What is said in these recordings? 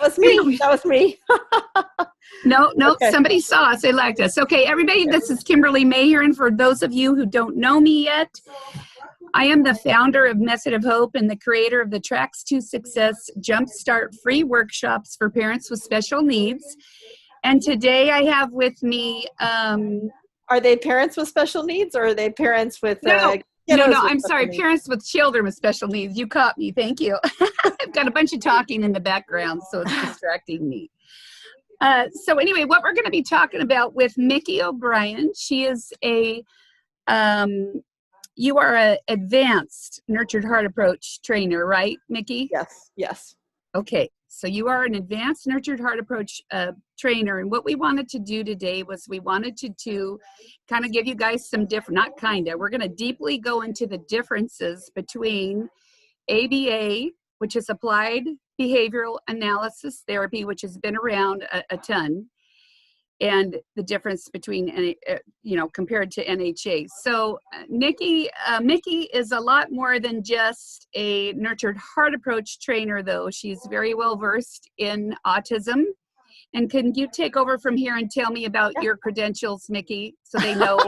was me. That was me. No, Okay. somebody saw us. They liked us. Okay, everybody, this is Kimberly Mahurin. For those of you who don't know me yet, I am the founder of Method of Hope and the creator of the Tracks to Success Jumpstart free workshops for parents with special needs. And today I have with me... Are they parents with special needs, or are they parents with No, kiddos with I'm special sorry, needs? parents with children with special needs. You caught me. Thank you. I've got a bunch of talking in the background, so it's distracting me. So anyway, what we're going to be talking about with Micki O'Brien, she is you are an advanced nurtured heart approach trainer, right, Micki? Yes. Okay, so you are an advanced nurtured heart approach trainer, and what we wanted to do today was we wanted to kind of give you guys some we're going to deeply go into the differences between ABA, which is applied behavioral analysis therapy, which has been around a ton, and the difference between, compared to NHA. So Micki is a lot more than just a nurtured heart approach trainer, though. She's very well versed in autism. And can you take over from here and tell me about your credentials, Micki, so they know?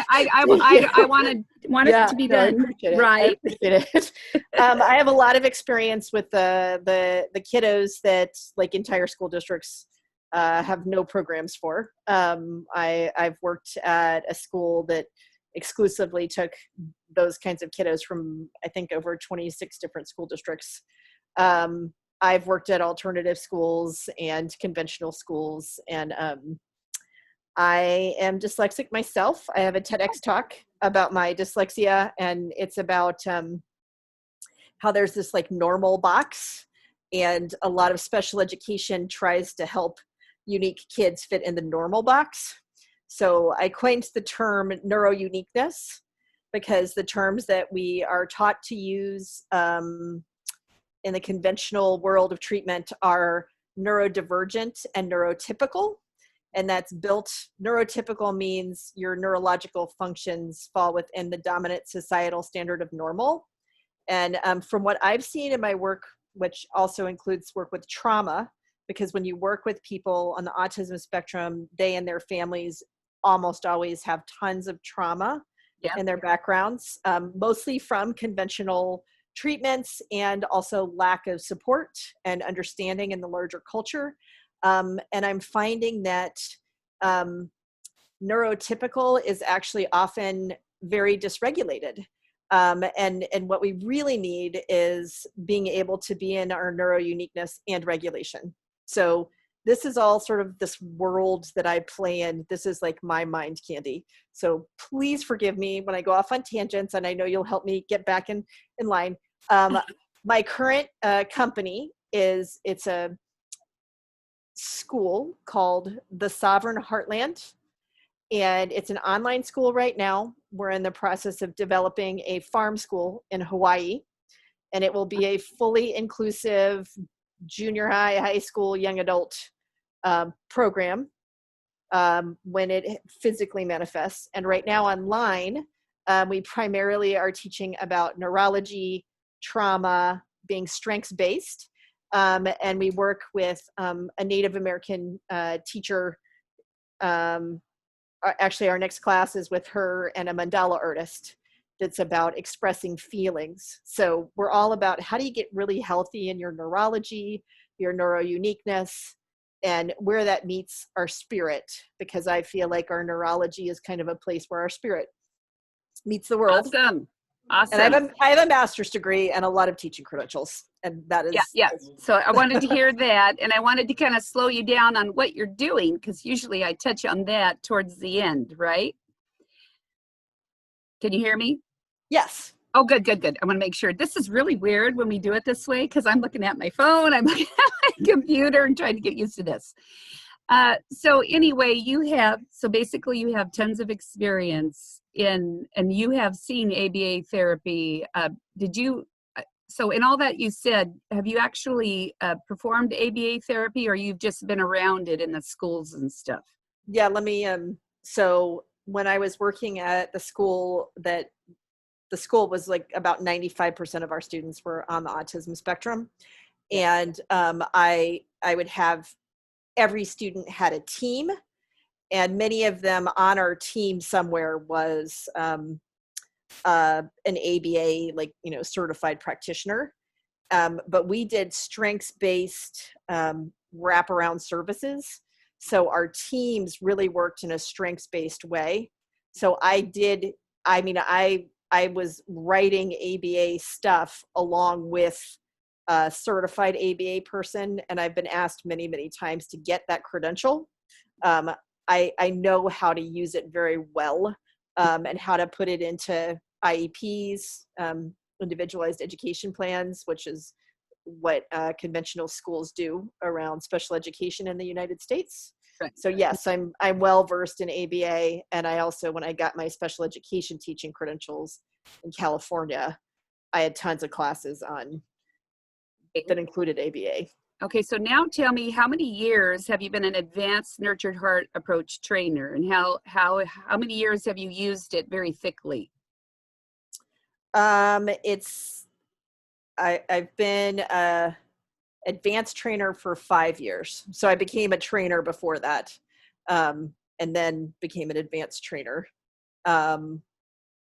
I wanted it to be done. I appreciate it. Right. I appreciate it. I have a lot of experience with the kiddos that like entire school districts have no programs for. I've worked at a school that exclusively took those kinds of kiddos from, I think, over 26 different school districts. I've worked at alternative schools and conventional schools, and I am dyslexic myself. I have a TEDx talk about my dyslexia, and it's about how there's this like normal box, and a lot of special education tries to help unique kids fit in the normal box. So I coined the term NeuroUniqueness, because the terms that we are taught to use in the conventional world of treatment are neurodivergent and neurotypical. And that's built, neurotypical means your neurological functions fall within the dominant societal standard of normal. And from what I've seen in my work, which also includes work with trauma, because when you work with people on the autism spectrum, they and their families almost always have tons of trauma in their backgrounds, mostly from conventional treatments and also lack of support and understanding in the larger culture. And I'm finding that neurotypical is actually often very dysregulated. And what we really need is being able to be in our NeuroUniqueness and regulation. So this is all sort of this world that I play in. This is like my mind candy. So please forgive me when I go off on tangents, and I know you'll help me get back in line. My current company it's a school called the Sovereign Heartland, and it's an online school right now. We're in the process of developing a farm school in Hawaii, and it will be a fully inclusive junior high, high school, young adult program when it physically manifests. And right now online, we primarily are teaching about neurology, trauma, being strengths-based. And we work with a Native American teacher. Actually, our next class is with her and a mandala artist that's about expressing feelings. So we're all about how do you get really healthy in your neurology, your NeuroUniqueness, and where that meets our spirit, because I feel like our neurology is kind of a place where our spirit meets the world. Awesome. And I have a master's degree and a lot of teaching credentials, and that is So I wanted to hear that, and I wanted to kind of slow you down on what you're doing, because usually I touch on that towards the end, right? Can you hear me? Yes. Oh, good. I want to make sure. This is really weird when we do it this way, because I'm looking at my phone, I'm looking at my computer and trying to get used to this. So anyway, you have tons of experience and you have seen ABA therapy. So in all that you said, have you actually performed ABA therapy, or you've just been around it in the schools and stuff? Yeah, so when I was working at the school was like about 95% of our students were on the autism spectrum. And I would have every student had a team, and many of them on our team somewhere was an ABA, like, certified practitioner. But we did strengths-based wraparound services. So our teams really worked in a strengths-based way. So I was writing ABA stuff along with a certified ABA person, and I've been asked many, many times to get that credential. I know how to use it very well, and how to put it into IEPs, individualized education plans, which is what conventional schools do around special education in the United States. Right. So yes, I'm well versed in ABA, and I also, when I got my special education teaching credentials in California, I had tons of classes on that included ABA. Okay, so now tell me, how many years have you been an advanced nurtured heart approach trainer, and how many years have you used it very thickly? I've been a advanced trainer for 5 years. So I became a trainer before that, and then became an advanced trainer. And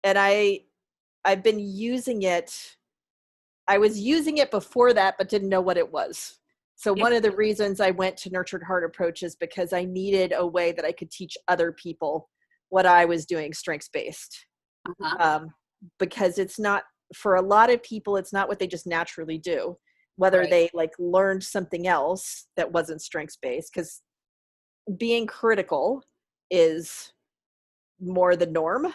I've been using it. I was using it before that, but didn't know what it was. So one of the reasons I went to Nurtured Heart Approach is because I needed a way that I could teach other people what I was doing strengths-based. Because it's not, for a lot of people, it's not what they just naturally do, whether Right. they like learned something else that wasn't strengths-based, because being critical is more the norm,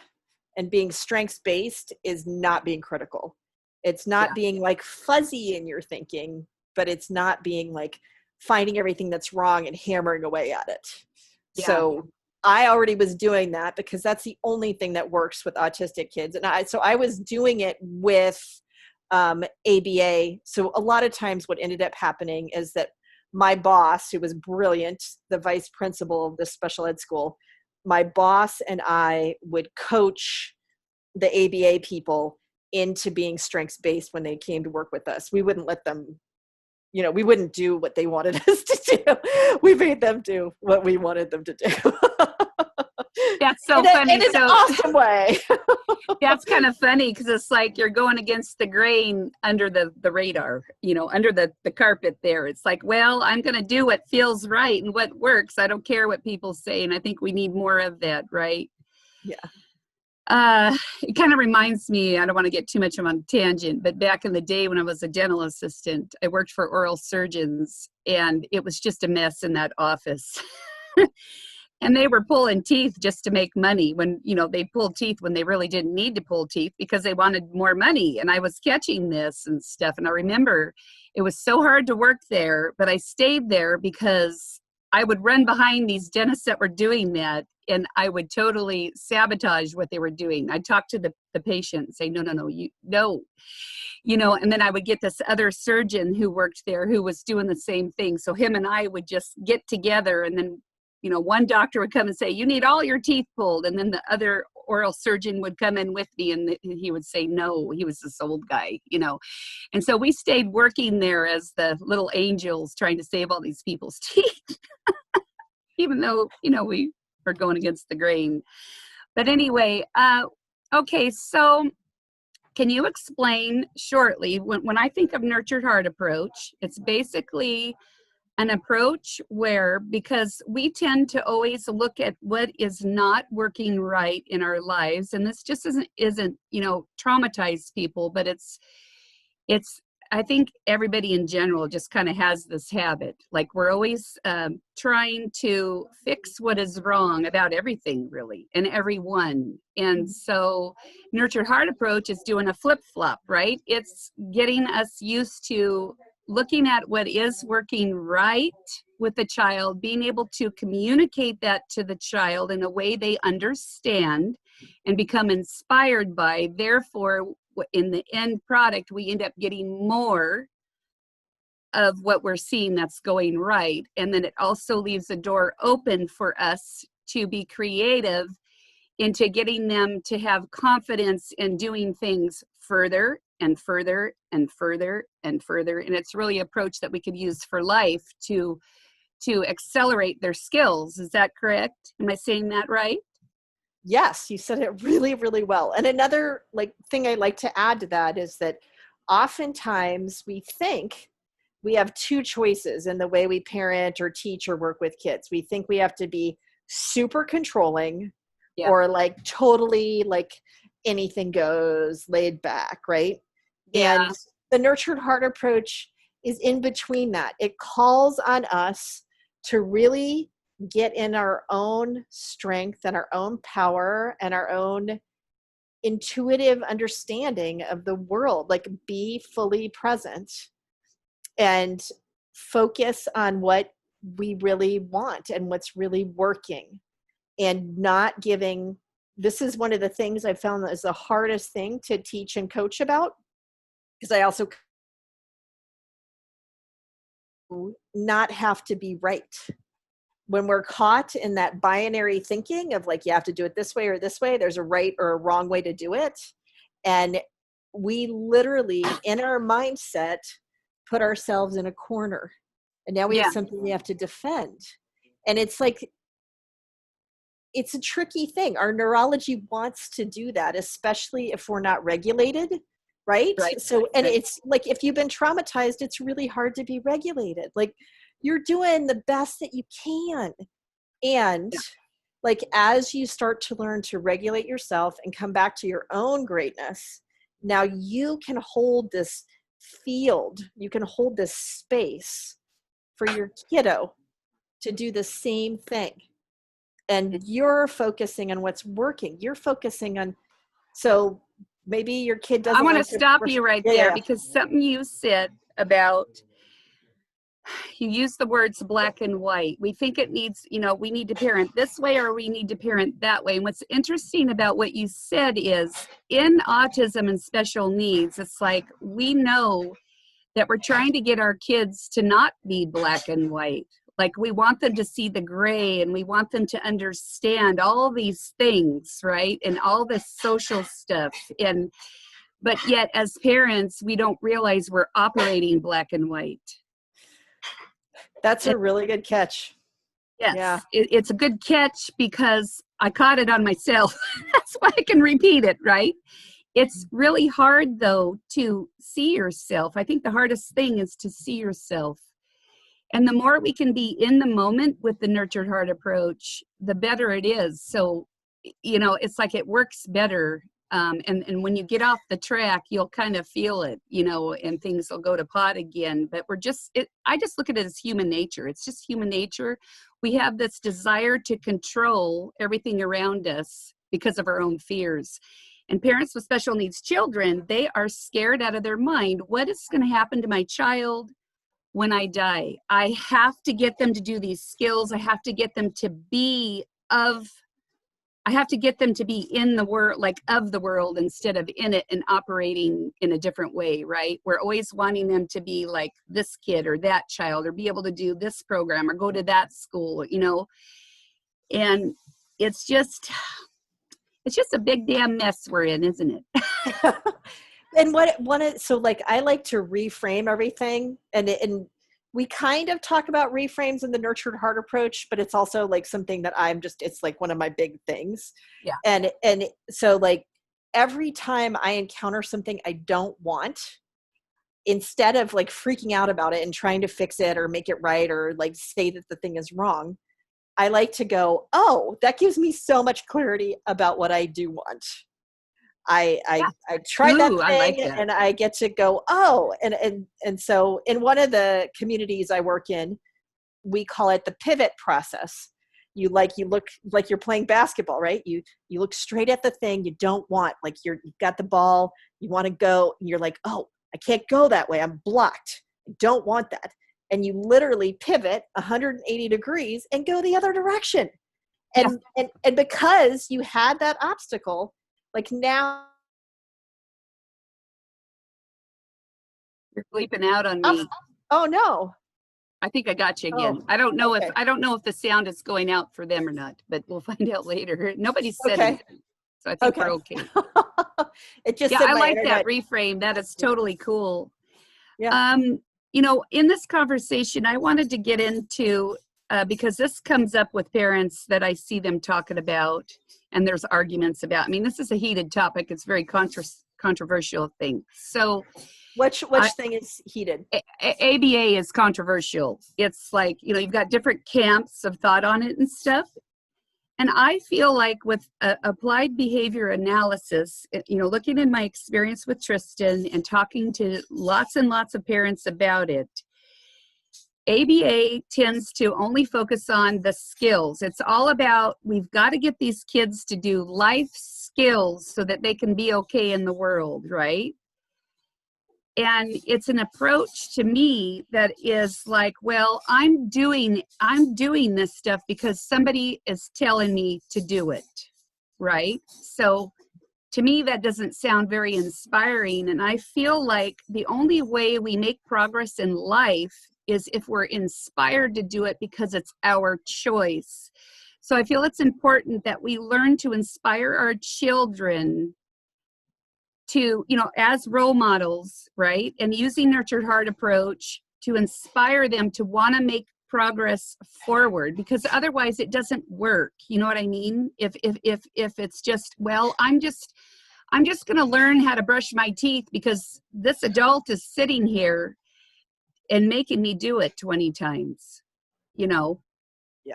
and being strengths-based is not being critical. It's not being like fuzzy in your thinking, but it's not being like finding everything that's wrong and hammering away at it. Yeah. So I already was doing that because that's the only thing that works with autistic kids. And I was doing it with ABA. So a lot of times what ended up happening is that my boss, who was brilliant, the vice principal of this special ed school, my boss and I would coach the ABA people into being strengths-based when they came to work with us. We wouldn't let them, we wouldn't do what they wanted us to do. We made them do what we wanted them to do. That's so funny. In an awesome way. That's kind of funny, because it's like you're going against the grain under the radar, under the carpet there. It's like, well, I'm going to do what feels right and what works. I don't care what people say. And I think we need more of that, right? Yeah. It kind of reminds me, I don't want to get too much on a tangent, but back in the day when I was a dental assistant, I worked for oral surgeons, and it was just a mess in that office. And they were pulling teeth just to make money when, they pulled teeth when they really didn't need to pull teeth because they wanted more money. And I was catching this and stuff. And I remember it was so hard to work there, but I stayed there because I would run behind these dentists that were doing that, and I would totally sabotage what they were doing. I'd talk to the patient and say, no, and then I would get this other surgeon who worked there who was doing the same thing. So him and I would just get together, and then one doctor would come and say, you need all your teeth pulled. And then the other oral surgeon would come in with me, and he would say, no, he was this old guy, And so we stayed working there as the little angels trying to save all these people's teeth, even though, we were going against the grain. But anyway, okay, so can you explain shortly, when I think of Nurtured Heart Approach, it's basically an approach where, because we tend to always look at what is not working right in our lives, and this just isn't traumatize people, but it's I think everybody in general just kind of has this habit, like we're always trying to fix what is wrong about everything, really, and everyone. And so Nurtured Heart Approach is doing a flip-flop, right? It's getting us used to looking at what is working right with the child, being able to communicate that to the child in a way they understand and become inspired by. Therefore, in the end product, we end up getting more of what we're seeing that's going right. And then it also leaves the door open for us to be creative into getting them to have confidence in doing things further and further and further and further. And it's really an approach that we could use for life to accelerate their skills. Is that correct? Am I saying that right? Yes, you said it really, really well. And another thing I like to add to that is that oftentimes we think we have two choices in the way we parent or teach or work with kids. We think we have to be super controlling, or totally anything goes, laid back, right? Yeah. And the nurtured heart approach is in between that. It calls on us to really get in our own strength and our own power and our own intuitive understanding of the world, be fully present and focus on what we really want and what's really working, and not giving. This is one of the things I've found that is the hardest thing to teach and coach about, because I also not have to be right. When we're caught in that binary thinking of you have to do it this way or this way, there's a right or a wrong way to do it. And we literally, in our mindset, put ourselves in a corner. And now we have something we have to defend. And it's it's a tricky thing. Our neurology wants to do that, especially if we're not regulated, right? So, and it's if you've been traumatized, it's really hard to be regulated. You're doing the best that you can. And as you start to learn to regulate yourself and come back to your own greatness, now you can hold this field, you can hold this space for your kiddo to do the same thing. And you're focusing on what's working. You're focusing on, so maybe your kid doesn't. I want to stop you right there because something you said about, you use the words black and white. We think it needs, we need to parent this way or we need to parent that way. And what's interesting about what you said is in autism and special needs, it's we know that we're trying to get our kids to not be black and white. We want them to see the gray, and we want them to understand all these things, right? And all this social stuff. But yet as parents, we don't realize we're operating black and white. That's a really good catch. Yes, yeah. It's a good catch because I caught it on myself. That's why I can repeat it, right? It's really hard, though, to see yourself. I think the hardest thing is to see yourself. And the more we can be in the moment with the nurtured heart approach, the better it is. So, it's it works better. And when you get off the track, you'll kind of feel it, and things will go to pot again. But I just look at it as human nature. It's just human nature. We have this desire to control everything around us because of our own fears. And parents with special needs children, they are scared out of their mind. What is going to happen to my child when I die? I have to get them to do these skills. I have to get them to be in the world, of the world instead of in it, and operating in a different way, right? We're always wanting them to be like this kid or that child, or be able to do this program or go to that school, and it's just a big damn mess we're in, isn't it? And so I like to reframe everything, and we kind of talk about reframes in the nurtured heart approach, but it's also something that it's one of my big things. Yeah. And so every time I encounter something I don't want, instead of freaking out about it and trying to fix it or make it right or say that the thing is wrong, I like to go, oh, that gives me so much clarity about what I do want. I tried that thing, and I get to go, oh, and so in one of the communities I work in, we call it the pivot process. You look like you're playing basketball, right? You look straight at the thing you don't want, you've got the ball, you want to go, and you're like, oh, I can't go that way. I'm blocked. I don't want that. And you literally pivot 180 degrees and go the other direction. And because you had that obstacle, now. You're bleeping out on me. Oh no. I think I got you again. I don't know if the sound is going out for them or not, but we'll find out later. Nobody said anything, so I think we're okay. It just Yeah, said I my like that internet. reframe. That is totally cool. Yeah. You know, in this conversation, I wanted to get into, because this comes up with parents that I see them talking about, and there's arguments about. I mean, this is a heated topic. It's a very controversial thing. So Which thing is heated? ABA is controversial. It's like, you know, you've got different camps of thought on it and stuff. And I feel like with applied behavior analysis, you know, looking in my experience with Tristan and talking to lots and lots of parents about it, ABA tends to only focus on the skills. It's all about, we've got to get these kids to do life skills so that they can be okay in the world, right? And it's an approach to me that is like, well, I'm doing this stuff because somebody is telling me to do it, right? So to me, that doesn't sound very inspiring. And I feel like the only way we make progress in life is if we're inspired to do it because it's our choice. So I feel it's important that we learn to inspire our children to, you know, as role models, right? And using nurtured heart approach to inspire them to want to make progress forward, because otherwise it doesn't work. You know what I mean? If it's just, well, I'm just going to learn how to brush my teeth because this adult is sitting here and making me do it 20 times, you know? Yeah.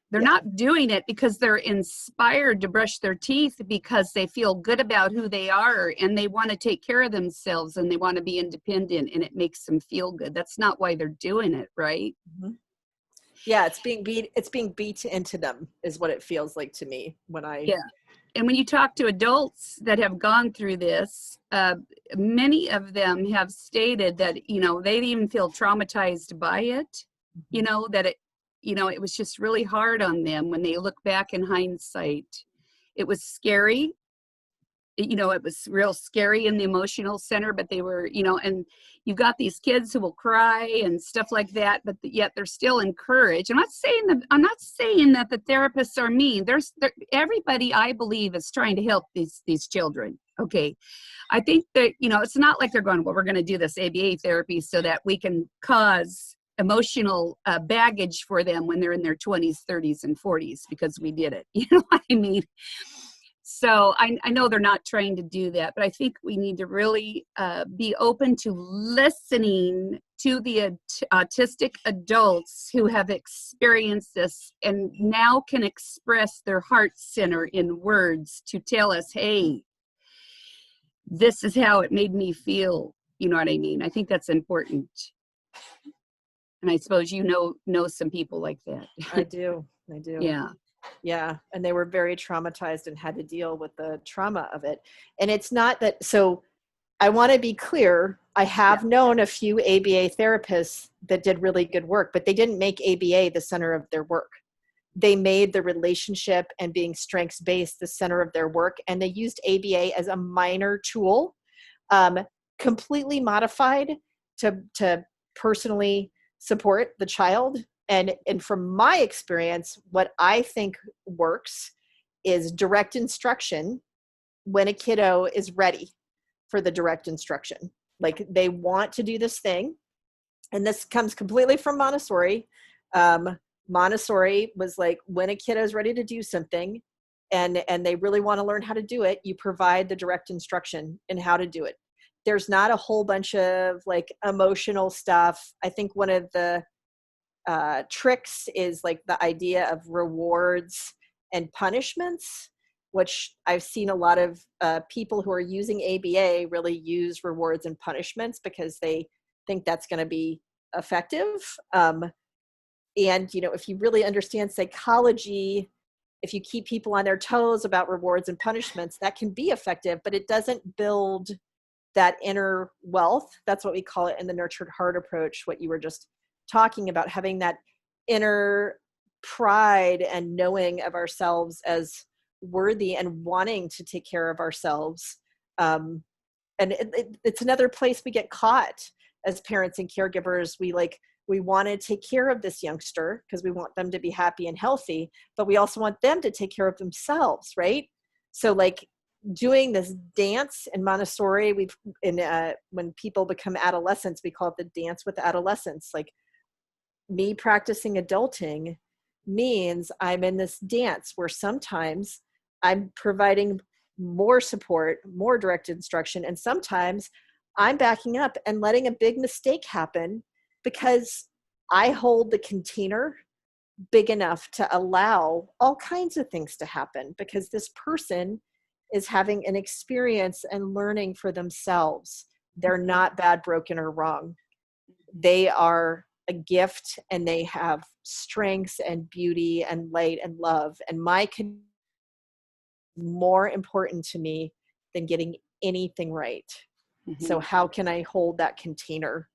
They're not doing it because they're inspired to brush their teeth because they feel good about who they are and they want to take care of themselves and they want to be independent and it makes them feel good. That's not why they're doing it, right? Mm-hmm. Yeah, it's being beat into them is what it feels like to me when I. Yeah. And when you talk to adults that have gone through this, many of them have stated that, you know, they even feel traumatized by it, you know, that it, you know, it was just really hard on them when they look back in hindsight. It was scary. You know, it was real scary in the emotional center, but they were, you know, and you've got these kids who will cry and stuff like that, but yet they're still encouraged. I'm not saying that the therapists are mean. Everybody, I believe, is trying to help these children. Okay. I think that, you know, it's not like they're going, well, we're going to do this ABA therapy so that we can cause emotional baggage for them when they're in their 20s, 30s, and 40s because we did it. You know what I mean? So I know they're not trying to do that, but I think we need to really be open to listening to the autistic adults who have experienced this and now can express their heart center in words to tell us, hey, this is how it made me feel. You know what I mean? I think that's important. And I suppose you know some people like that. I do. Yeah. Yeah. And they were very traumatized and had to deal with the trauma of it. And it's not that, so I want to be clear. I have known a few ABA therapists that did really good work, but they didn't make ABA the center of their work. They made the relationship and being strengths-based the center of their work. And they used ABA as a minor tool, completely modified to personally support the child. And from my experience, what I think works is direct instruction when a kiddo is ready for the direct instruction. Like they want to do this thing. And this comes completely from Montessori. Montessori was like, when a kiddo is ready to do something and they really want to learn how to do it, you provide the direct instruction in how to do it. There's not a whole bunch of like emotional stuff. I think one of the tricks is like the idea of rewards and punishments, which I've seen a lot of people who are using ABA really use rewards and punishments because they think that's going to be effective. And, you know, if you really understand psychology, if you keep people on their toes about rewards and punishments, that can be effective, but it doesn't build that inner wealth. That's what we call it in the nurtured heart approach, what you were just talking about, having that inner pride and knowing of ourselves as worthy and wanting to take care of ourselves. And it's another place we get caught as parents and caregivers. We want to take care of this youngster because we want them to be happy and healthy, but we also want them to take care of themselves, right? So like doing this dance in Montessori. When people become adolescents, we call it the dance with adolescents. Like, me practicing adulting means I'm in this dance where sometimes I'm providing more support, more direct instruction, and sometimes I'm backing up and letting a big mistake happen because I hold the container big enough to allow all kinds of things to happen, because this person is having an experience and learning for themselves. They're not bad, broken, or wrong. They are a gift, and they have strengths and beauty and light and love. And more important to me than getting anything right. Mm-hmm. So how can I hold that container?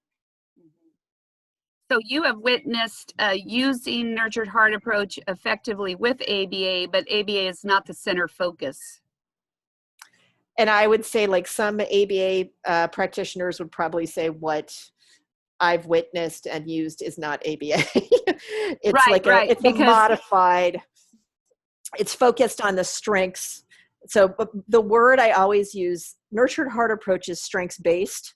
So you have witnessed using Nurtured Heart approach effectively with ABA, but ABA is not the center focus. And I would say, like, some ABA practitioners would probably say what I've witnessed and used is not ABA. It's a modified, it's focused on the strengths. So the word I always use, Nurtured Heart approach, is strengths-based.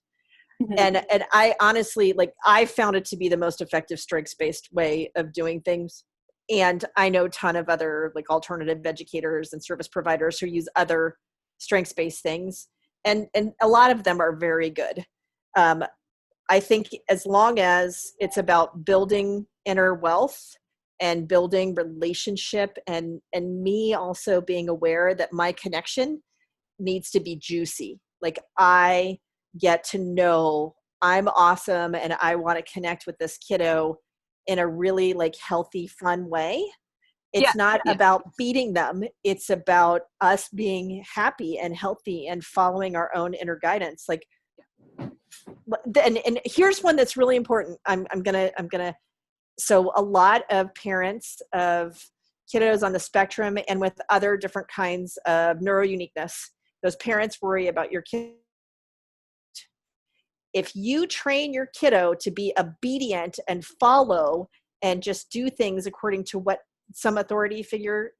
Mm-hmm. And I honestly, I found it to be the most effective strengths-based way of doing things. And I know a ton of other alternative educators and service providers who use other strengths-based things. And a lot of them are very good. I think as long as it's about building inner wealth and building relationship, and me also being aware that my connection needs to be juicy. Like, I get to know I'm awesome and I want to connect with this kiddo in a really healthy, fun way. It's not about beating them. It's about us being happy and healthy and following our own inner guidance. And here's one that's really important. I'm gonna. So a lot of parents of kiddos on the spectrum and with other different kinds of NeuroUniqueness, those parents worry about your kid. If you train your kiddo to be obedient and follow and just do things according to what some authority figure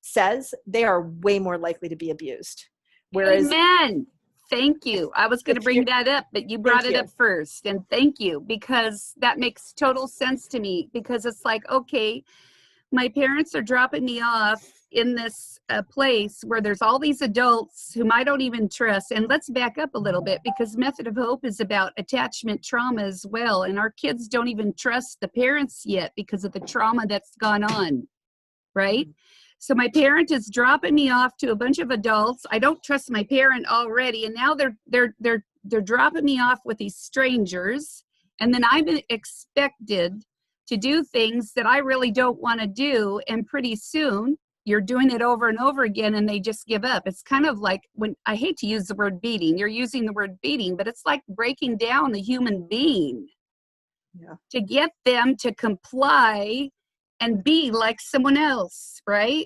says, they are way more likely to be abused. Whereas, Amen. Thank you. I was going to bring that up, but you brought it up first. And thank you, because that makes total sense to me, because it's like, okay, my parents are dropping me off in this place where there's all these adults whom I don't even trust. And let's back up a little bit, because Method of Hope is about attachment trauma as well. And our kids don't even trust the parents yet because of the trauma that's gone on, right? So my parent is dropping me off to a bunch of adults. I don't trust my parent already, and now they're dropping me off with these strangers, and then I'm expected to do things that I really don't want to do, and pretty soon you're doing it over and over again, and they just give up. It's kind of like, when I hate to use the word beating, you're using the word beating, but it's like breaking down the human being to get them to comply and be like someone else, right?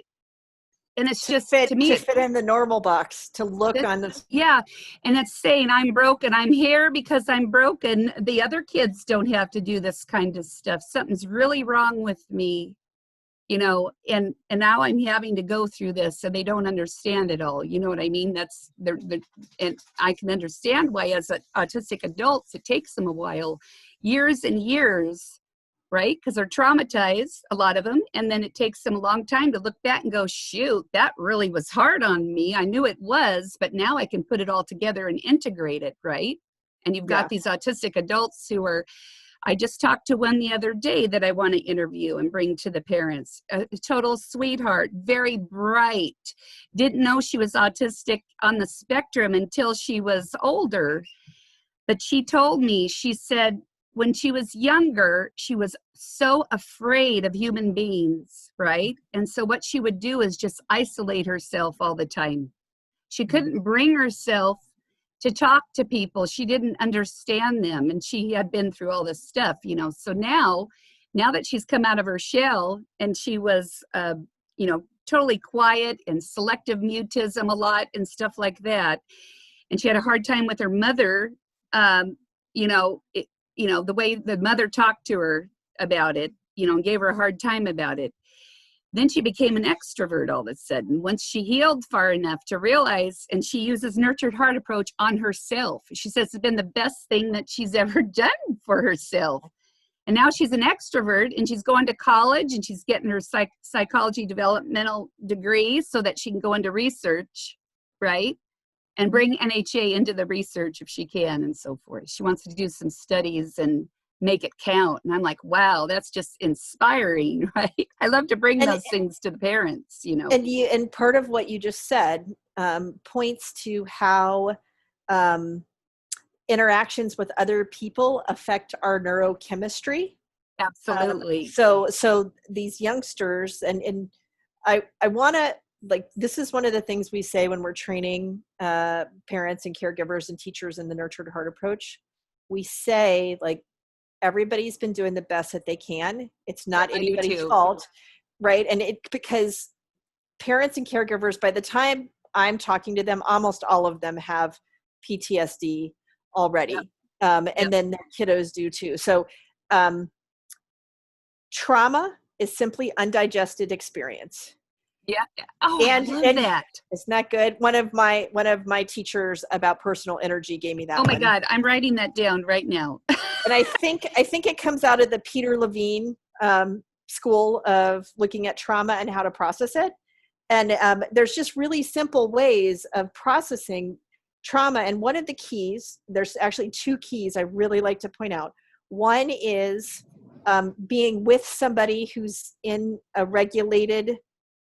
And it's just fit, to me, to fit in the normal box, to look on the. Yeah. And it's saying, I'm broken. I'm here because I'm broken. The other kids don't have to do this kind of stuff. Something's really wrong with me, and now I'm having to go through this, and they don't understand it all. You know what I mean? That's and I can understand why, as autistic adults, it takes them a while, years and years, right? Because they're traumatized, a lot of them. And then it takes them a long time to look back and go, shoot, that really was hard on me. I knew it was, but now I can put it all together and integrate it, right? And you've got these autistic adults who are, I just talked to one the other day that I want to interview and bring to the parents. A total sweetheart, very bright. Didn't know she was autistic on the spectrum until she was older. But she told me, she said, when she was younger, she was so afraid of human beings, right? And so what she would do is just isolate herself all the time. She couldn't bring herself to talk to people. She didn't understand them, and she had been through all this stuff, So now that she's come out of her shell, and she was, totally quiet and selective mutism a lot and stuff like that, and she had a hard time with her mother, the way the mother talked to her about it, and gave her a hard time about it. Then she became an extrovert all of a sudden. Once she healed far enough to realize, and she uses nurtured heart approach on herself. She says it's been the best thing that she's ever done for herself. And now she's an extrovert, and she's going to college, and she's getting her psychology developmental degree so that she can go into research, right? And bring NHA into the research if she can, and so forth. She wants to do some studies and make it count. And I'm like, wow, that's just inspiring, right? I love to bring those things to the parents, you know. And part of what you just said points to how interactions with other people affect our neurochemistry. Absolutely. So these youngsters, and I want to, like, this is one of the things we say when we're training parents and caregivers and teachers in the nurtured heart approach. We say, like, everybody's been doing the best that they can. It's not anybody's fault, right? And because parents and caregivers, by the time I'm talking to them, almost all of them have PTSD already. And then their kiddos do too. So trauma is simply undigested experience. Yeah. Oh, I love that. Isn't that good? One of my teachers about personal energy gave me that. Oh my God, I'm writing that down right now. And I think it comes out of the Peter Levine school of looking at trauma and how to process it. And there's just really simple ways of processing trauma. And one of the keys, there's actually two keys I really like to point out. One is being with somebody who's in a regulated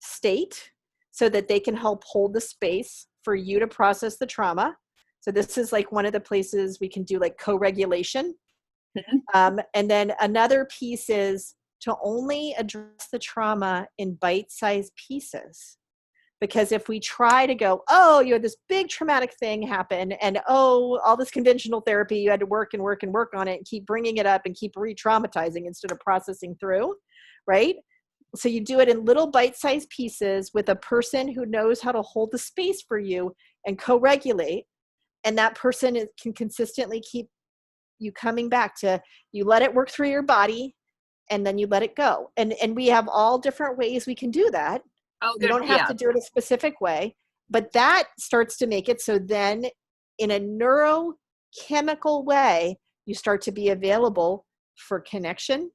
state so that they can help hold the space for you to process the trauma. So this is like one of the places we can do like co-regulation. And then another piece is to only address the trauma in bite-sized pieces. Because if we try to go, oh, you had this big traumatic thing happen, and oh, all this conventional therapy, you had to work and work and work on it and keep bringing it up and keep re-traumatizing instead of processing through, right? So you do it in little bite-sized pieces with a person who knows how to hold the space for you and co-regulate. And that person can consistently keep you coming back to, you let it work through your body and then you let it go. And we have all different ways we can do that. Oh, you don't have to do it a specific way, but that starts to make it so then in a neurochemical way, you start to be available for connection,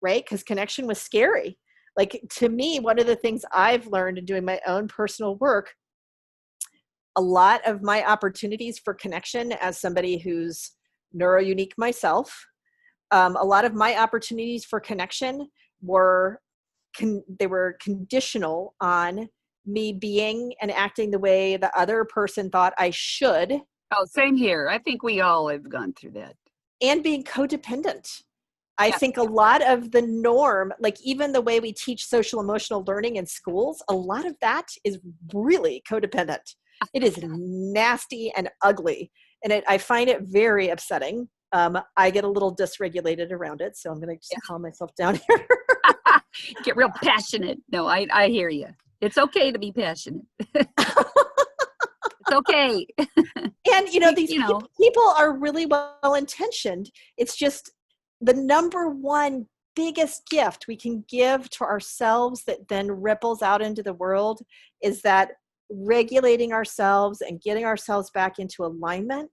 right? Because connection was scary. Like, to me, one of the things I've learned in doing my own personal work, a lot of my opportunities for connection as somebody who's neuro-unique myself, a lot of my opportunities for connection were conditional on me being and acting the way the other person thought I should. Oh, same here. I think we all have gone through that. And being codependent. I think a lot of the norm, like even the way we teach social emotional learning in schools, a lot of that is really codependent. It is nasty and ugly. And I find it very upsetting. I get a little dysregulated around it. So I'm going to just calm myself down here. Get real passionate. No, I hear you. It's okay to be passionate. It's okay. And, these people are really well-intentioned. It's just the number one biggest gift we can give to ourselves that then ripples out into the world is that regulating ourselves and getting ourselves back into alignment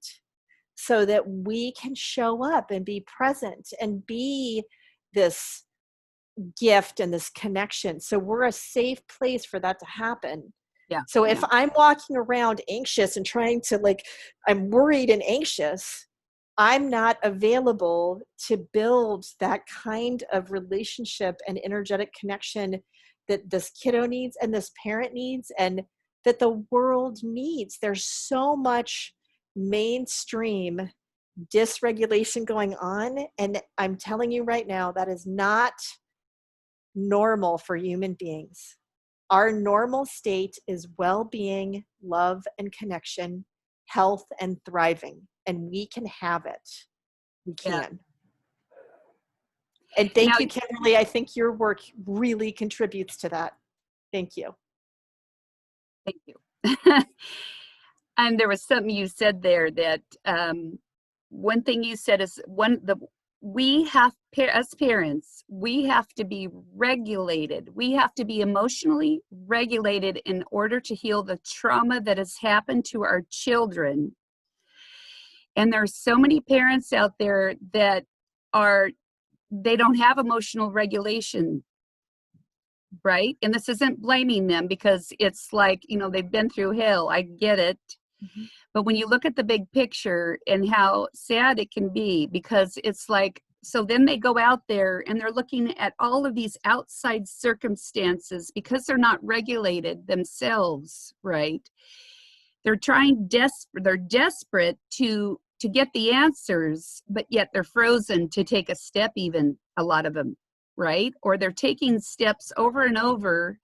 so that we can show up and be present and be this gift and this connection. So we're a safe place for that to happen. Yeah. So if I'm walking around anxious and trying to I'm worried and anxious, I'm not available to build that kind of relationship and energetic connection that this kiddo needs and this parent needs and that the world needs. There's so much mainstream dysregulation going on. And I'm telling you right now, that is not normal for human beings. Our normal state is well-being, love and connection, health and thriving. And we can have it. We can. Yeah. And thank you, Kimberly. I think your work really contributes to that. Thank you. Thank you. And there was something you said there that one thing you said is we have, as parents, we have to be regulated. We have to be emotionally regulated in order to heal the trauma that has happened to our children. And there's so many parents out there that they don't have emotional regulation, right? And this isn't blaming them, because it's like, they've been through hell. I get it. Mhm. But when you look at the big picture and how sad it can be, because it's like, so then they go out there and they're looking at all of these outside circumstances because they're not regulated themselves, right? They're they're desperate to get the answers, but yet they're frozen to take a step, even a lot of them, right? Or they're taking steps over and over,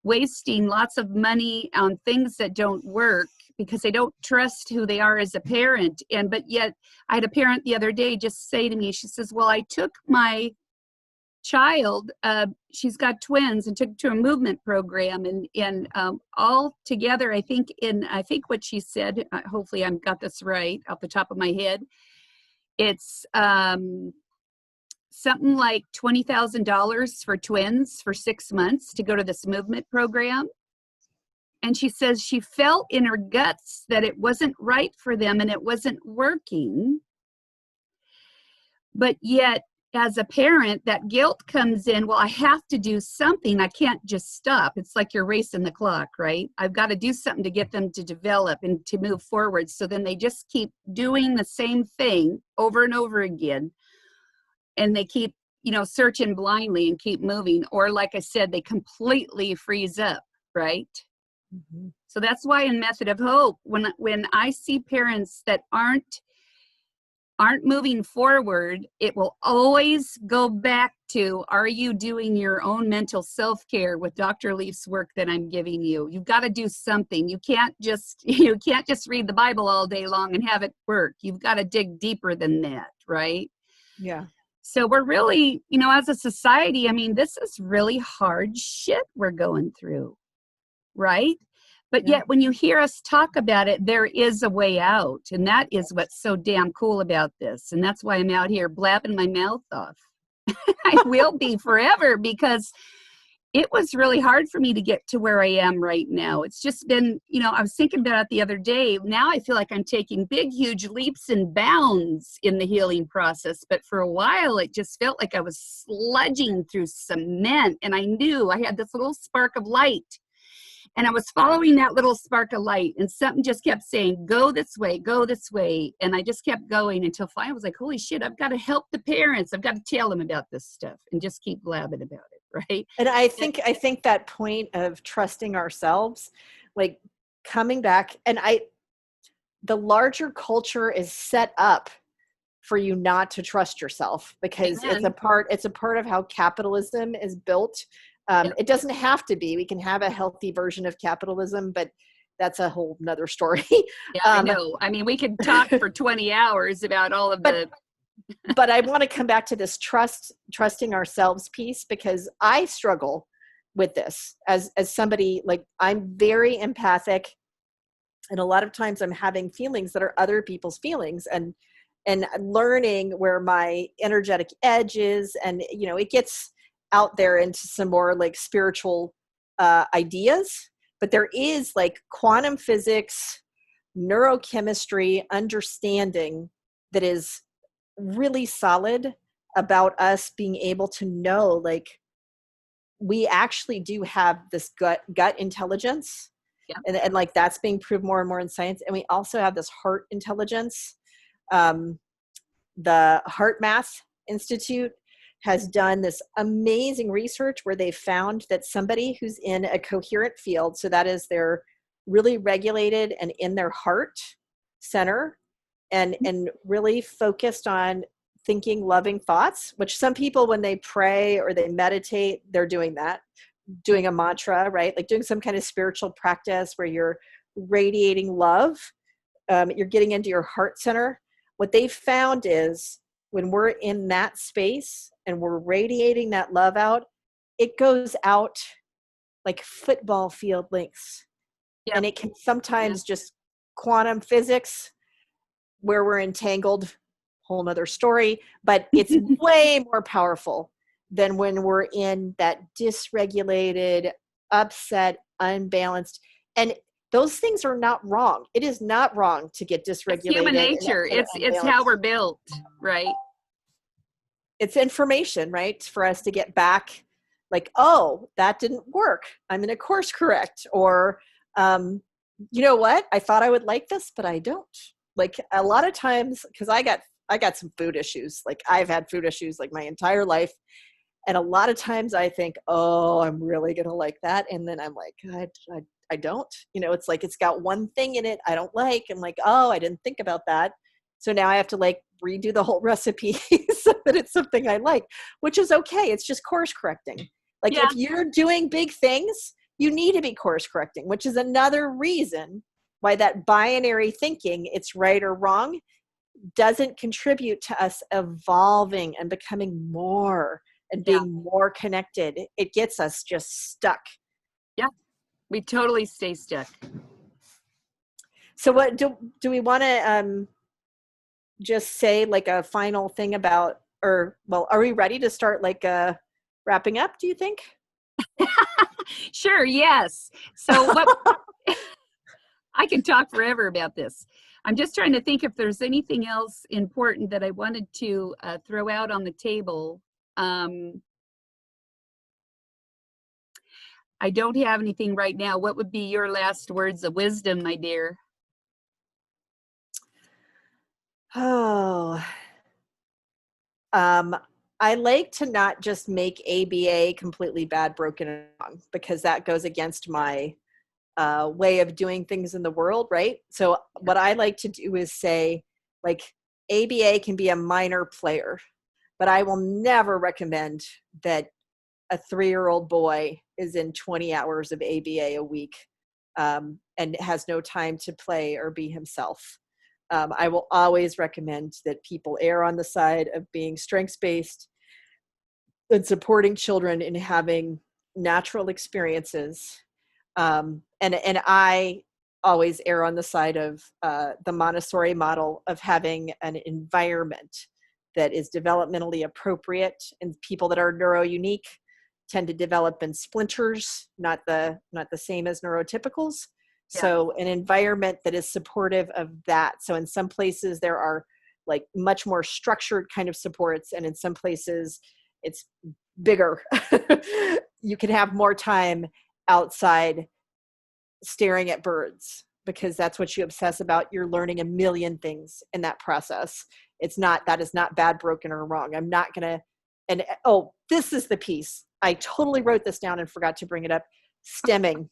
wasting lots of money on things that don't work because they don't trust who they are as a parent. But yet I had a parent the other day just say to me, she says, well, I took my child, she's got twins, and took her to a movement program, and all together, I think what she said, hopefully I've got this right off the top of my head, it's something like $20,000 for twins for 6 months to go to this movement program. And she says she felt in her guts that it wasn't right for them and it wasn't working. But yet, as a parent, that guilt comes in. Well, I have to do something. I can't just stop. It's like you're racing the clock, right? I've got to do something to get them to develop and to move forward. So then they just keep doing the same thing over and over again. And they keep, searching blindly and keep moving. Or like I said, they completely freeze up, right? Mhm. So that's why in Method of Hope, when I see parents that aren't moving forward, it will always go back to, are you doing your own mental self-care with Dr. Leaf's work that I'm giving you? You've got to do something. You can't just read the Bible all day long and have it work. You've got to dig deeper than that, right? Yeah. So we're really, as a society, this is really hard shit we're going through, right? But Yeah. yet when you hear us talk about it, there is a way out. And that is what's so damn cool about this. And that's why I'm out here blabbing my mouth off. I will be forever, because it was really hard for me to get to where I am right now. It's just been, I was thinking about it the other day. Now I feel like I'm taking big, huge leaps and bounds in the healing process. But for a while, it just felt like I was sludging through cement. And I knew I had this little spark of light. And I was following that little spark of light, and something just kept saying, go this way, go this way. And I just kept going until finally I was like, holy shit, I've got to help the parents. I've got to tell them about this stuff and just keep blabbing about it, right? And I think that point of trusting ourselves, like coming back, and the larger culture is set up for you not to trust yourself, because Amen. it's a part of how capitalism is built. Yep. It doesn't have to be. We can have a healthy version of capitalism, but that's a whole nother story. Yeah, I know. We could talk for 20 hours about all of but I want to come back to this trusting ourselves piece, because I struggle with this as somebody, like, I'm very empathic, and a lot of times I'm having feelings that are other people's feelings, and learning where my energetic edge is, and it gets out there into some more like spiritual ideas, but there is like quantum physics, neurochemistry understanding that is really solid about us being able to know, like, we actually do have this gut intelligence. Yeah. And like that's being proved more and more in science. And we also have this heart intelligence. The Heart Math Institute has done this amazing research where they found that somebody who's in a coherent field, so that is they're really regulated and in their heart center, and really focused on thinking loving thoughts, which some people, when they pray or they meditate, they're doing that, doing a mantra, right? Like doing some kind of spiritual practice where you're radiating love. You're getting into your heart center. What they found is when we're in that space and we're radiating that love out, it goes out like football field lengths. Yep. And it can sometimes just quantum physics, where we're entangled whole nother story, but it's way more powerful than when we're in that dysregulated, upset, unbalanced. And those things are not wrong. It is not wrong to get dysregulated. It's human nature. It's how we're built, right? It's information, right? For us to get back like, oh, that didn't work. I'm going to course correct. Or, you know what? I thought I would like this, but I don't. Like a lot of times, because I got some food issues. Like I've had food issues like my entire life. And a lot of times I think, oh, I'm really going to like that. And then I'm like, I don't, it's like, it's got one thing in it I don't like. I'm like, oh, I didn't think about that. So now I have to like redo the whole recipe so that it's something I like, which is okay. It's just course correcting. Like if you're doing big things, you need to be course correcting, which is another reason why that binary thinking, it's right or wrong, doesn't contribute to us evolving and becoming more and being more connected. It gets us just stuck. Yeah, we totally stay stuck. So what do we want to just say like a final thing about, or well, are we ready to start like wrapping up, do you think? Sure, yes. So what I can talk forever about this. I'm just trying to think if there's anything else important that I wanted to throw out on the table. I don't have anything right now. What would be your last words of wisdom, my dear? Oh, I like to not just make ABA completely bad, broken, and wrong, because that goes against my way of doing things in the world, right? So what I like to do is say, like, ABA can be a minor player, but I will never recommend that a 3-year-old boy is in 20 hours of ABA a week and has no time to play or be himself. I will always recommend that people err on the side of being strengths-based and supporting children in having natural experiences. And I always err on the side of the Montessori model of having an environment that is developmentally appropriate, and people that are neuro-unique tend to develop in splinters, not the same as neurotypicals. Yeah. So an environment that is supportive of that. So in some places there are like much more structured kind of supports, and in some places it's bigger. You can have more time outside staring at birds because that's what you obsess about. You're learning a million things in that process. That is not bad, broken, or wrong. I'm not going to, this is the piece. I totally wrote this down and forgot to bring it up. Stemming.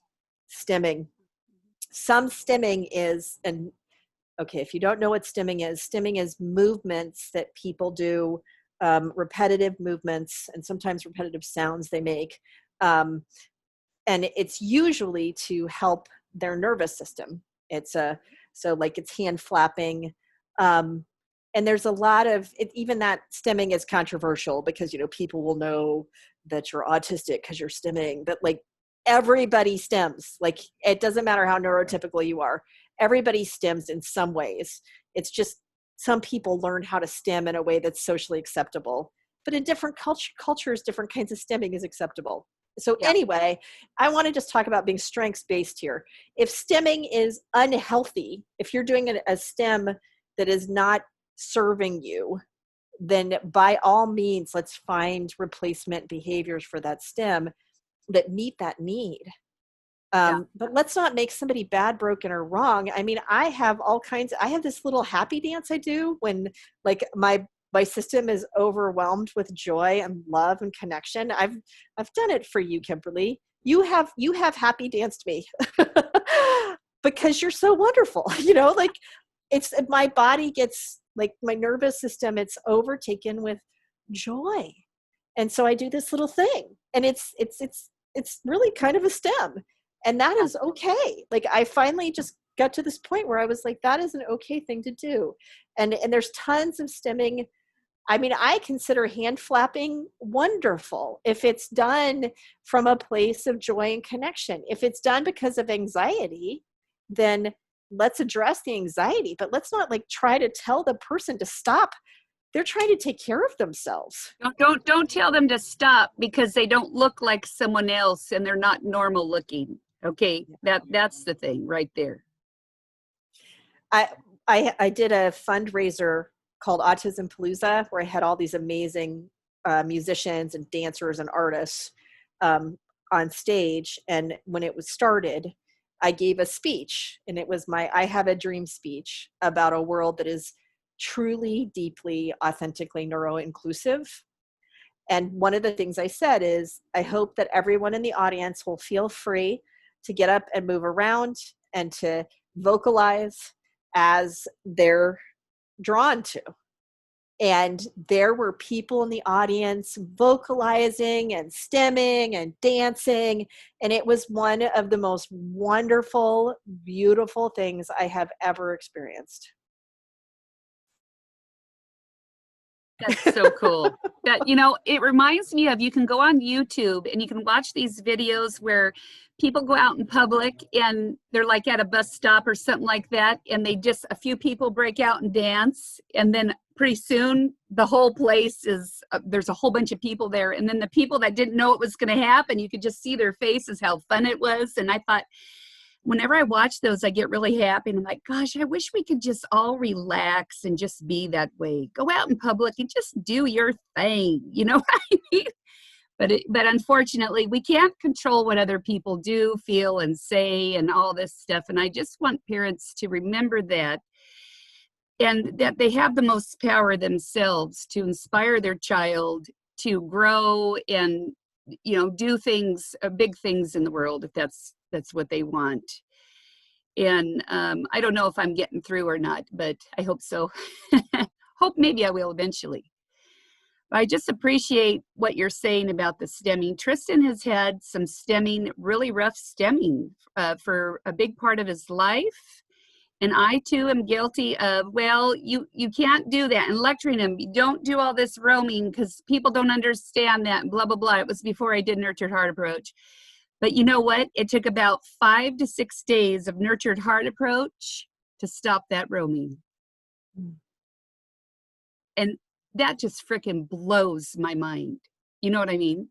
Some stemming is, and okay, if you don't know what stemming is movements that people do, repetitive movements, and sometimes repetitive sounds they make. And it's usually to help their nervous system. So like it's hand flapping. And there's a lot of it, even that stemming is controversial because, people will know that you're autistic because you're stemming, but like everybody stems. Like it doesn't matter how neurotypical you are. Everybody stems in some ways. It's just some people learn how to stem in a way that's socially acceptable, but in different cultures, different kinds of stemming is acceptable. So anyway, I want to just talk about being strengths-based here. If stemming is unhealthy, if you're doing a stem that is not serving you, then by all means, let's find replacement behaviors for that stem that meet that need. But let's not make somebody bad, broken, or wrong. I mean, I have this little happy dance I do when like my system is overwhelmed with joy and love and connection. I've done it for you, Kimberly. You have happy danced me because you're so wonderful. Like it's my body gets like my nervous system, it's overtaken with joy. And so I do this little thing and it's really kind of a stem, and that is okay. Like I finally just got to this point where I was like, that is an okay thing to do. And there's tons of stemming. I mean, I consider hand flapping wonderful if it's done from a place of joy and connection. If it's done because of anxiety, then let's address the anxiety, but let's not like try to tell the person to stop they're trying to take care of themselves. Don't tell them to stop because they don't look like someone else and they're not normal looking. Okay, that's the thing right there. I did a fundraiser called Autism Palooza, where I had all these amazing musicians and dancers and artists on stage. And when it was started, I gave a speech, and it was my I Have a Dream speech about a world that is truly, deeply, authentically neuro-inclusive. And one of the things I said is, I hope that everyone in the audience will feel free to get up and move around and to vocalize as they're drawn to. And there were people in the audience vocalizing and stemming and dancing. And it was one of the most wonderful, beautiful things I have ever experienced. That's so cool. That, you know, it reminds me of, you can go on YouTube and you can watch these videos where people go out in public and they're like at a bus stop or something like that, and they just, a few people break out and dance, and then pretty soon the whole place is, there's a whole bunch of people there, and then the people that didn't know it was going to happen, you could just see their faces, how fun it was. And I thought, whenever I watch those, I get really happy. And I'm like, gosh, I wish we could just all relax and just be that way. Go out in public and just do your thing. You know what I mean? But unfortunately, we can't control what other people do, feel, and say, and all this stuff. And I just want parents to remember that, and that they have the most power themselves to inspire their child to grow and, you know, do things, big things in the world, if that's what they want. And I don't know if I'm getting through or not, but I hope so. Hope maybe I will eventually. I just appreciate what you're saying about the stemming. Tristan has had some stemming, really rough stemming for a big part of his life. And I too am guilty of, well, you can't do that. And lecturing him, don't do all this roaming because people don't understand that, and blah, blah, blah. It was before I did Nurtured Heart Approach. But you know what? It took about 5 to 6 days of Nurtured Heart Approach to stop that roaming. And that just freaking blows my mind. You know what I mean?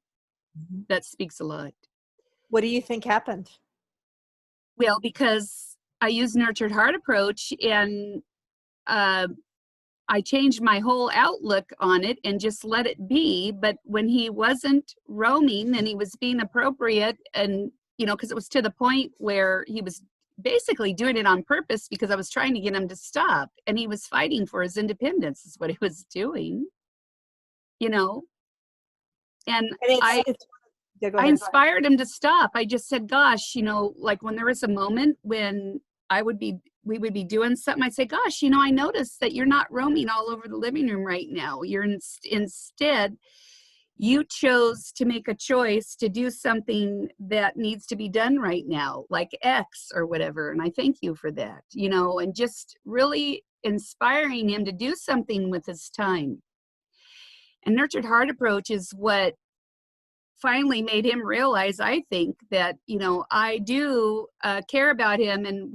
Mm-hmm. That speaks a lot. What do you think happened? Well, because I used Nurtured Heart Approach, and I changed my whole outlook on it and just let it be. But when he wasn't roaming and he was being appropriate, and, you know, because it was to the point where he was basically doing it on purpose because I was trying to get him to stop, and he was fighting for his independence is what he was doing, you know. And I inspired him to stop. I just said, gosh, you know, like when there was a moment when we would be doing something, I'd say, gosh, you know, I noticed that you're not roaming all over the living room right now. You're instead, you chose to make a choice to do something that needs to be done right now, like X or whatever. And I thank you for that, you know, and just really inspiring him to do something with his time. And Nurtured Heart Approach is what finally made him realize, I think, that, you know, I do care about him, and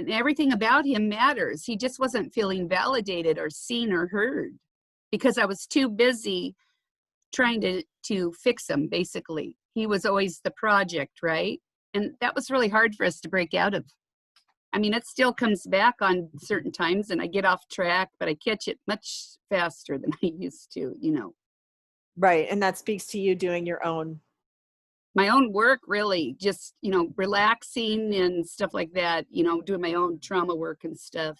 everything about him matters. He just wasn't feeling validated or seen or heard because I was too busy trying to fix him, basically. He was always the project, right? And that was really hard for us to break out of. I mean, it still comes back on certain times and I get off track, but I catch it much faster than I used to, you know. Right. And that speaks to you doing my own work, really, just, you know, relaxing and stuff like that, you know, doing my own trauma work and stuff.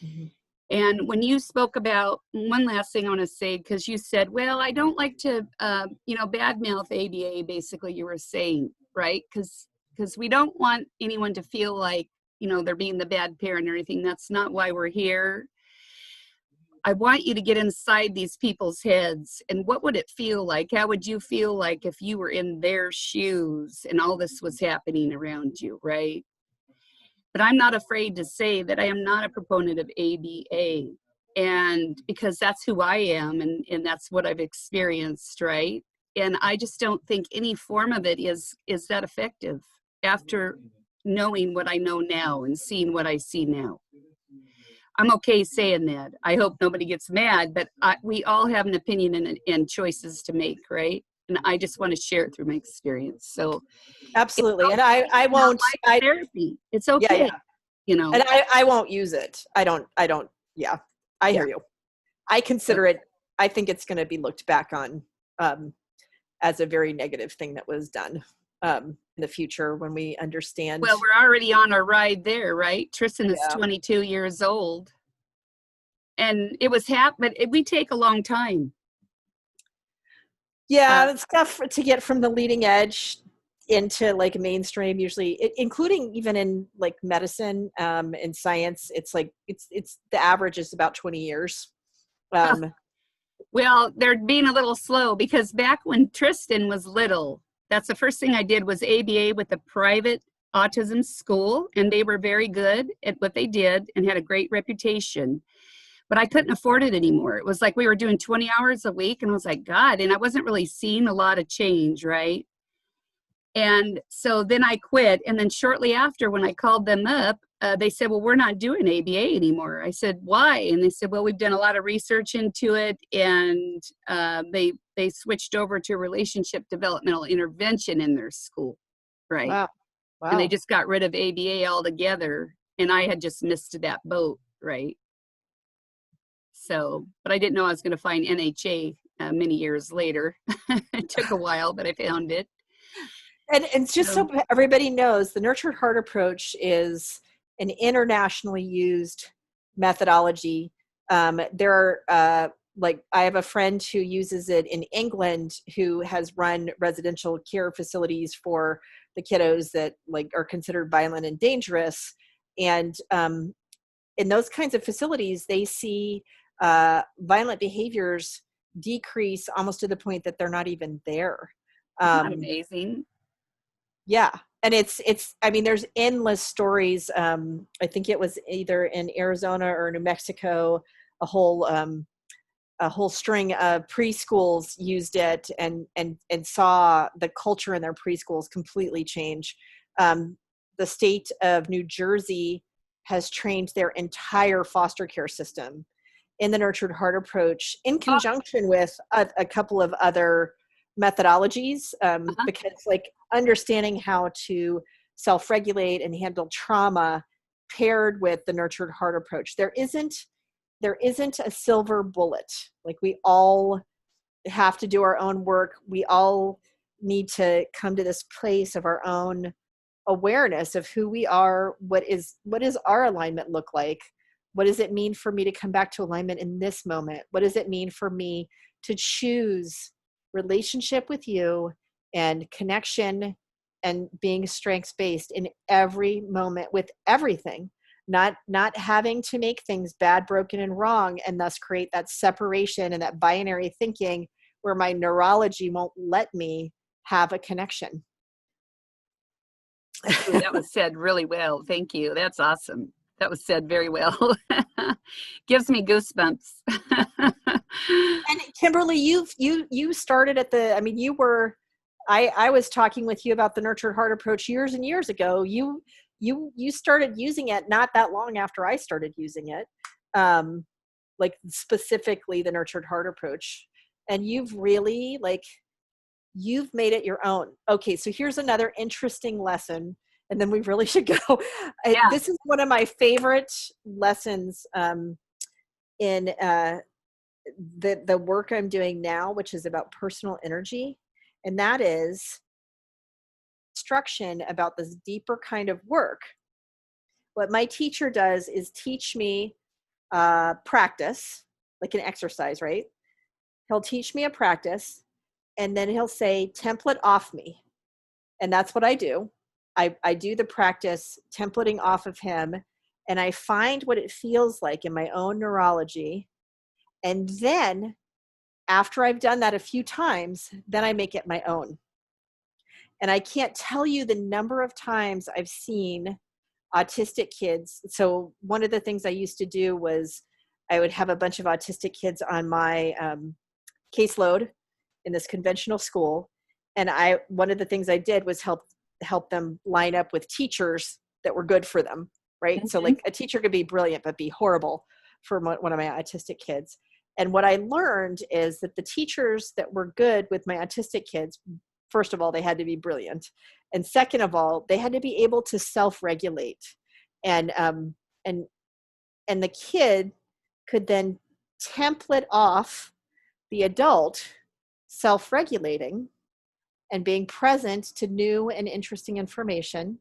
Mm-hmm. And when you spoke about, one last thing I want to say, because you said, well, I don't like to, you know, badmouth ABA, basically you were saying, right? Because we don't want anyone to feel like, you know, they're being the bad parent or anything. That's not why we're here. I want you to get inside these people's heads, and what would it feel like? How would you feel like if you were in their shoes and all this was happening around you, right? But I'm not afraid to say that I am not a proponent of ABA, and because that's who I am, and that's what I've experienced, right? And I just don't think any form of it is that effective after knowing what I know now and seeing what I see now. I'm okay saying that. I hope nobody gets mad, but we all have an opinion and choices to make, right? And I just want to share it through my experience. So it's Absolutely. And okay I to not won't, like therapy. It's yeah, okay, yeah. you know. And I won't use it. I don't, yeah, I Yeah. hear you. I consider it, I think it's going to be looked back on as a very negative thing that was done in the future when we understand. Well, we're already on our ride there, right? Tristan is Yeah. 22 years old. And it was but we take a long time. Yeah, it's tough to get from the leading edge into like mainstream usually, including even in like medicine and science. It's like, it's the average is about 20 years. Well, they're being a little slow because back when Tristan was little, that's the first thing I did was ABA with a private autism school. And they were very good at what they did and had a great reputation. But I couldn't afford it anymore. It was like we were doing 20 hours a week. And I was like, God, and I wasn't really seeing a lot of change, right? And so then I quit. And then shortly after, when I called them up, they said, well, we're not doing ABA anymore. I said, why? And they said, well, we've done a lot of research into it. And they switched over to relationship developmental intervention in their school. Right. Wow. Wow. And they just got rid of ABA altogether. And I had just missed that boat. Right. So, but I didn't know I was going to find NHA many years later. It took a while, but I found it. And just so everybody knows, the Nurtured Heart approach is an internationally used methodology. There are like, I have a friend who uses it in England who has run residential care facilities for the kiddos that like are considered violent and dangerous. And in those kinds of facilities, they see violent behaviors decrease almost to the point that they're not even there. Isn't that amazing? Yeah. And it's, I mean, there's endless stories. I think it was either in Arizona or New Mexico, a whole string of preschools used it and saw the culture in their preschools completely change. The state of New Jersey has trained their entire foster care system in the Nurtured Heart approach in conjunction with a couple of other methodologies, because like understanding how to self-regulate and handle trauma paired with the Nurtured Heart approach. There isn't a silver bullet. Like, we all have to do our own work. We all need to come to this place of our own awareness of who we are. What is our alignment look like? What does it mean for me to come back to alignment in this moment? What does it mean for me to choose relationship with you and connection and being strengths-based in every moment with everything? Not having to make things bad, broken, and wrong, and thus create that separation and that binary thinking where my neurology won't let me have a connection. Ooh, that was said really well. Thank you. That's awesome. That was said very well. Gives me goosebumps. And Kimberly, you started at the, I mean, you were, I was talking with you about the Nurtured Heart approach years and years ago. You started using it not that long after I started using it, like specifically the Nurtured Heart approach. And you've really you've made it your own. Okay, so here's another interesting lesson, and then we really should go. Yeah. This is one of my favorite lessons in the work I'm doing now, which is about personal energy. And that is instruction about this deeper kind of work. What my teacher does is teach me practice, like an exercise, right? He'll teach me a practice, and then he'll say, template off me. And that's what I do. I do the practice templating off of him, and I find what it feels like in my own neurology. And then after I've done that a few times, then I make it my own. And I can't tell you the number of times I've seen autistic kids. So one of the things I used to do was I would have a bunch of autistic kids on my caseload in this conventional school. And one of the things I did was help them line up with teachers that were good for them. right? So like a teacher could be brilliant, but be horrible for one of my autistic kids. And what I learned is that the teachers that were good with my autistic kids, first of all, they had to be brilliant. And second of all, they had to be able to self-regulate. And the kid could then template off the adult self-regulating and being present to new and interesting information.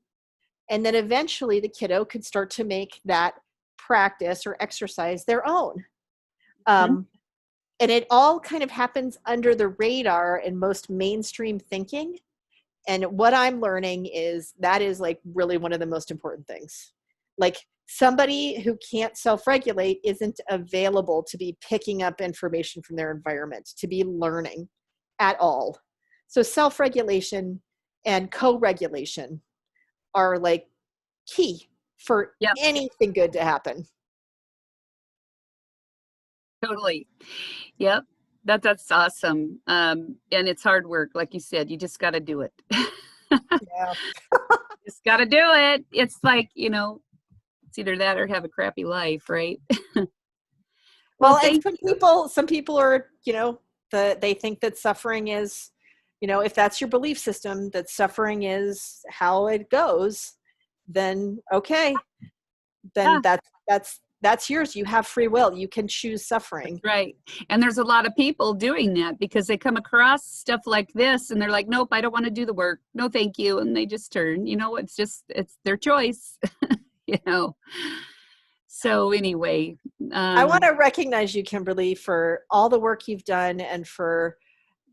And then eventually the kiddo could start to make that practice or exercise their own. And it all kind of happens under the radar in most mainstream thinking. And what I'm learning is that is like really one of the most important things. Like somebody who can't self-regulate isn't available to be picking up information from their environment, to be learning at all. So self-regulation and co-regulation are like key for anything good to happen. Totally. Yep. That's awesome. And it's hard work. Like you said, you just got to do it. Yeah. Just got to do it. It's like, it's either that or have a crappy life, right? Well, and some people are, they think that suffering is, if that's your belief system, that suffering is how it goes, then okay. Then that's yours. You have free will. You can choose suffering. Right. And there's a lot of people doing that because they come across stuff like this and they're like, nope, I don't want to do the work. No, thank you. And they just turn, it's their choice, So anyway. I want to recognize you, Kimberly, for all the work you've done and for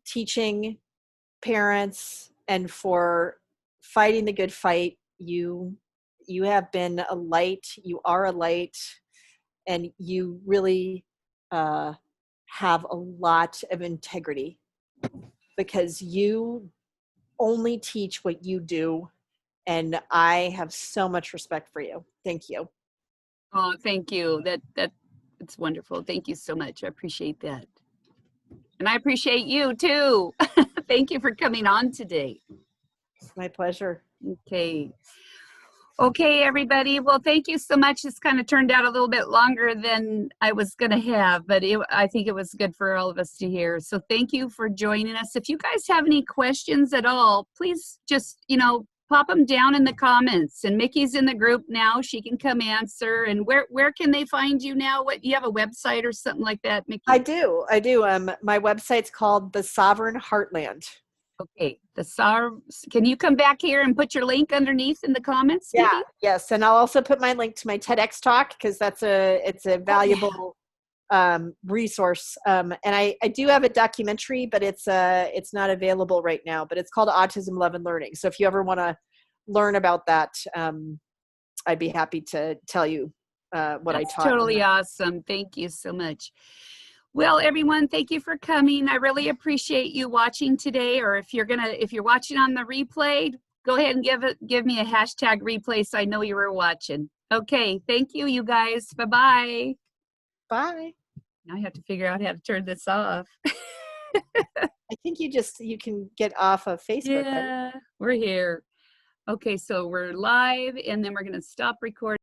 teaching parents and for fighting the good fight. You have been a light. You are a light. And you really have a lot of integrity because you only teach what you do. And I have so much respect for you. Thank you. Oh, thank you. It's wonderful. Thank you so much. I appreciate that. And I appreciate you too. Thank you for coming on today. My pleasure. Okay, everybody. Well, thank you so much. This kind of turned out a little bit longer than I was going to have, but I think it was good for all of us to hear. So thank you for joining us. If you guys have any questions at all, please just, pop them down in the comments. And Micki's in the group now. She can come answer. And where can they find you now? What, you have a website or something like that, Micki? I do. My website's called The Sovereign Heartland. Okay. Can you come back here and put your link underneath in the comments? Yeah. Micki? Yes. And I'll also put my link to my TEDx talk because it's a valuable resource. And I do have a documentary, but it's not available right now, but it's called Autism, Love and Learning. So if you ever want to learn about that, I'd be happy to tell you what I taught. Totally awesome. Thank you so much. Well, everyone, thank you for coming. I really appreciate you watching today, or if you're watching on the replay, go ahead and give me a hashtag replay so I know you were watching. Okay, thank you, you guys. Bye-bye. Bye. Now I have to figure out how to turn this off. I think you can get off of Facebook. Yeah, right? We're here. Okay, so we're live, and then we're going to stop recording.